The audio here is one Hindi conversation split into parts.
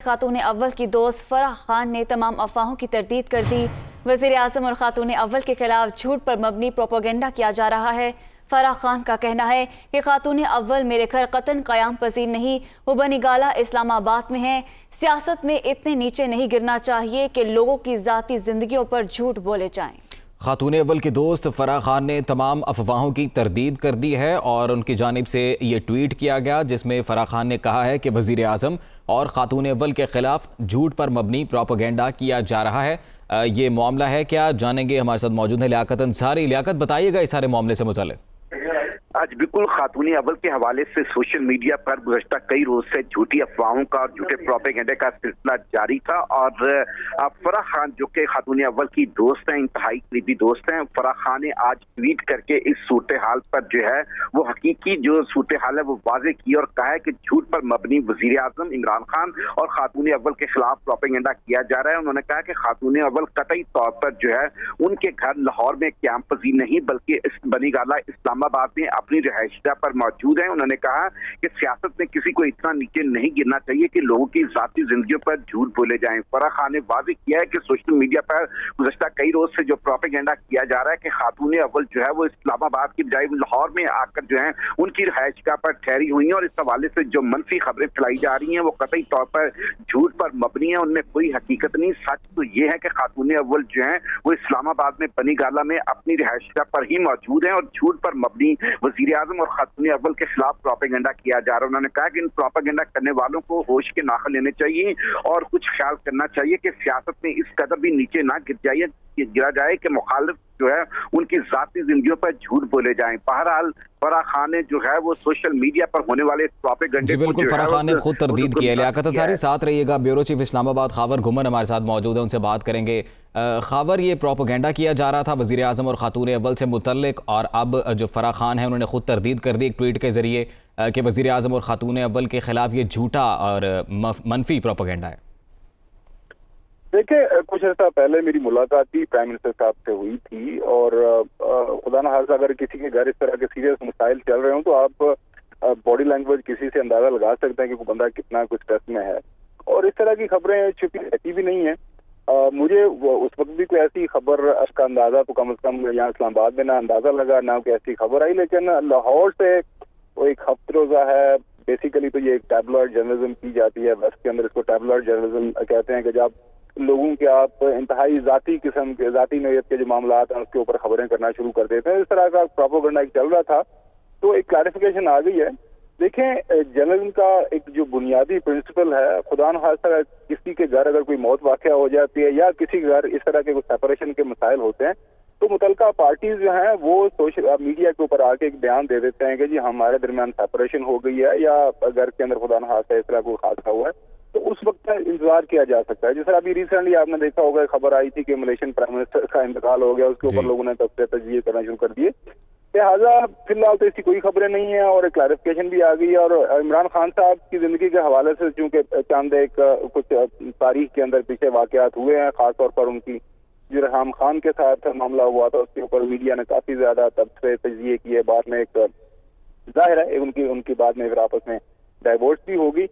खातून अव्वल की दोस्त फराह खान ने तमाम अफवाहों की तरदीद कर दी। वज़ीर आज़म और खातून अव्वल के खिलाफ झूठ पर मबनी प्रोपेगेंडा किया जा रहा है। फराह खान का कहना है कि खातून अव्वल मेरे घर कतन क़याम पजीर नहीं, वो बनीगाला इस्लामाबाद में है। सियासत में इतने नीचे नहीं गिरना चाहिए कि लोगों की ज़ाती ज़िंदगियों पर झूठ बोले जाएं। खातून अव्वल की दोस्त फराह खान ने तमाम अफवाहों की तरदीद कर दी है और उनकी जानिब से ये ट्वीट किया गया जिसमें फराह खान ने कहा है कि वज़ीर आज़म और खातून अव्वल के खिलाफ झूठ पर मबनी प्रोपेगेंडा किया जा रहा है। ये मामला है क्या, जानेंगे। हमारे साथ मौजूद है लियाकत अंसारी। लियाकत, बताइएगा इस सारे मामले से मुताल्लिक़। आज बिल्कुल खातून अव्वल के हवाले से सोशल मीडिया पर गुज़श्ता कई रोज से झूठी अफवाहों का और झूठे प्रोपेगेंडे का सिलसिला जारी था और फराह खान जो कि खातून अव्वल की दोस्त हैं, इंतहाई करीबी दोस्त हैं, फराह खान ने आज ट्वीट करके इस सूरत हाल पर जो है वो हकीकी जो सूरत हाल है वो वाजे की और कहा है कि झूठ पर मबनी वज़ीर आज़म इमरान खान और खातून अव्वल के खिलाफ प्रोपेगेंडा किया जा रहा है। उन्होंने कहा कि खातून अव्वल कतई तौर पर जो है उनके घर लाहौर में क़याम पजीर नहीं बल्कि इस बनीगाला इस्लामाबाद में अपनी रिहाइशगाह पर मौजूद है। उन्होंने कहा कि सियासत में किसी को इतना नीचे नहीं गिरना चाहिए कि लोगों की जाती जिंदगियों पर झूठ बोले जाएं। फराह खान ने वाज़ेह किया है कि सोशल मीडिया पर गुज़श्ता कई रोज से जो प्रोपेगेंडा किया जा रहा है कि खातून अव्वल जो है वो इस्लामाबाद की बजाय लाहौर में आकर जो है उनकी रिहाइशगाह पर ठहरी हुई है और इस हवाले से जो मनफी खबरें फैलाई जा रही हैं वो कतई तौर पर झूठ पर मबनी है, उनमें कोई हकीकत नहीं। सच तो ये है कि खातून अव्वल जो है वो इस्लामाबाद में बनीगाला में अपनी रिहाइशगाह पर ही मौजूद है और झूठ पर मबनी वज़ीर आज़म और खातून अव्वल के खिलाफ प्रोपेगेंडा किया जा रहा है। उन्होंने कहा कि इन प्रोपेगेंडा करने वालों को होश के नाखन लेने चाहिए और कुछ ख्याल करना चाहिए कि सियासत में इस कदर भी नीचे ना गिरा जाए कि मुखालिफ जो है उनकी जाती जिंदगियों पर झूठ बोले जाएं। बहरहाल फराह खान ने जो है वो सोशल मीडिया पर होने वाले प्रोपेगेंडे जी बिल्कुल, फराह खान ने खुद तरदीद की है। लियाकत अंसारी साथ रहिएगा। ब्यूरो चीफ इस्लामाबाद खावर घुमन हमारे साथ मौजूद है, उनसे बात करेंगे। खावर, ये प्रोपेगेंडा किया जा रहा था वज़ीर आज़म और खातून अव्वल से मुतल्लिक और अब जो फराह खान है उन्होंने खुद तरदीद कर दी एक ट्वीट के जरिए कि वज़ीर आज़म और खातून अव्वल के खिलाफ ये झूठा और मनफी प्रोपेगेंडा है। देखिए, कुछ अर्सा पहले मेरी मुलाकात भी प्राइम मिनिस्टर साहब से हुई थी और खुदा न खास्ता अगर किसी के घर इस तरह के सीरियस मसाइल चल रहे हो तो आप बॉडी लैंग्वेज किसी से अंदाजा लगा सकते हैं कि वो बंदा कितना कुछ स्ट्रेस में है और इस तरह की खबरें छुपी रहती भी नहीं है। मुझे उस वक्त भी कोई ऐसी खबर का अंदाजा तो कम से कम यहाँ इस्लामाबाद में ना अंदाजा लगा ना कोई ऐसी खबर आई, लेकिन लाहौर से वो एक हफ्ते रोजा है। बेसिकली तो ये एक टैबलॉइड जर्नलिज्म की जाती है, वेस्ट के अंदर इसको टैबलॉइड जर्नलिज्म कहते हैं कि जब लोगों के आप इंतहाई जाती किस्म के जाती नौयत के जो मामला हैं उसके ऊपर खबरें करना शुरू कर देते हैं। इस तरह का प्रोपेगेंडा चल रहा था तो एक क्लैरिफिकेशन आ गई है। देखें, जर्नलिज्म का एक जो बुनियादी प्रिंसिपल है, खुदा न खास्ता किसी के घर अगर कोई मौत वाक़या हो जाती है या किसी के घर इस तरह के कुछ सेपरेशन के मसाइल होते हैं तो मुतलका पार्टीज जो हैं वो सोशल मीडिया के ऊपर आके एक बयान दे देते हैं कि जी हमारे दरमियान सेपरेशन हो गई है या घर के अंदर खुदा न खास्ता इस तरह कोई हादसा हुआ है, तो उस वक्त इंतजार किया जा सकता है। जिस तरह अभी रिसेंटली आपने देखा होगा खबर आई थी कि मलेशियन प्राइम मिनिस्टर का इंतकाल हो गया, उसके ऊपर लोगों ने तजज़िये करना शुरू कर दिए। लिहाजा फिलहाल तो इसकी कोई खबरें नहीं है और क्लैरिफिकेशन भी आ गई है। और इमरान खान साहब की जिंदगी के हवाले से चूंकि चंद एक कुछ तारीख के अंदर पीछे वाकयात हुए हैं, खासतौर पर उनकी जो रहमान खान के साथ मामला हुआ था उसके ऊपर मीडिया ने काफी ज्यादा तबसरे तजज़िये किए। बाद में एक जाहिर है उनकी बाद में फिर आपस में डाइवोर्स भी होगी।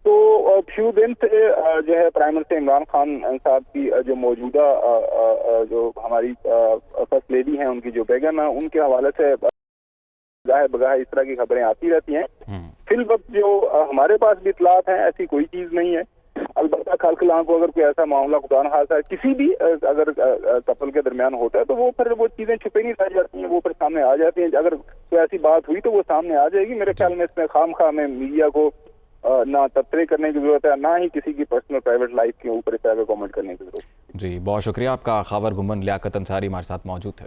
तो फ्यू दिन से जो है प्राइम मिनिस्टर इमरान खान साहब की जो मौजूदा जो हमारी फर्स्ट लेडी हैं उनकी जो बेगम है उनके हवाले से गाहे बगाहे इस तरह की खबरें आती रहती हैं। फिल वक्त जो हमारे पास भी इतलात हैं ऐसी कोई चीज नहीं है। अलबत्ता खालखलां को अगर कोई ऐसा मामला खुदा न खास्ता किसी भी अगर कपल के दरमियान होता है तो वो फिर वो चीजें छुपी नहीं रह जाती हैं, वो फिर सामने आ जाती हैं। अगर कोई ऐसी बात हुई तो वो सामने आ जाएगी। मेरे ख्याल में इसमें खामखा में मीडिया को ना तबसरे करने की जरूरत है, ना ही किसी की पर्सनल प्राइवेट लाइफ के ऊपर इस तरह का कमेंट करने की जरूरत है। जी बहुत शुक्रिया आपका। खावर घुमन लियाकत अंसारी हमारे साथ मौजूद थे।